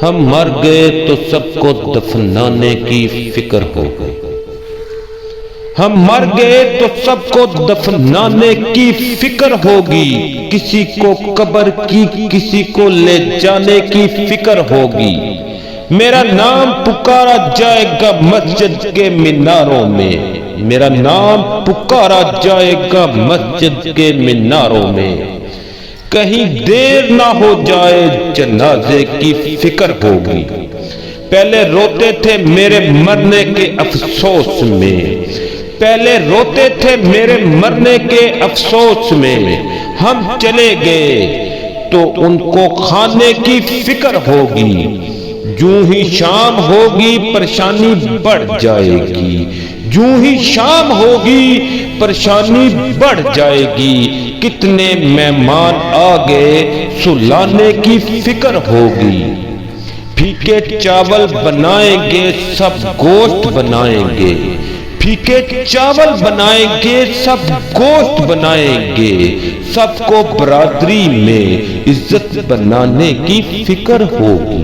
ہم مر گئے تو سب کو دفنانے کی فکر ہوگی، ہم مر گئے تو سب کو دفنانے کی فکر ہوگی، کسی کو قبر کی کسی کو لے جانے کی فکر ہوگی، میرا نام پکارا جائے گا مسجد کے میناروں میں، میرا نام پکارا جائے گا مسجد کے میناروں میں، کہیں دیر نہ ہو جائے جنازے کی فکر ہوگی، پہلے روتے تھے میرے مرنے کے افسوس میں، پہلے روتے تھے میرے مرنے کے افسوس میں، ہم چلے گئے تو ان کو کھانے کی فکر ہوگی، جوں ہی شام ہوگی پریشانی بڑھ جائے گی، جوں ہی شام ہوگی پریشانی بڑھ جائے گی، کتنے مہمان آ گئے سلانے کی فکر ہوگی، پھیکے چاول بنائیں گے سب گوشت بنائیں گے، پھیکے چاول بنائیں گے سب گوشت بنائیں گے، سب کو برادری میں عزت بنانے کی فکر ہوگی۔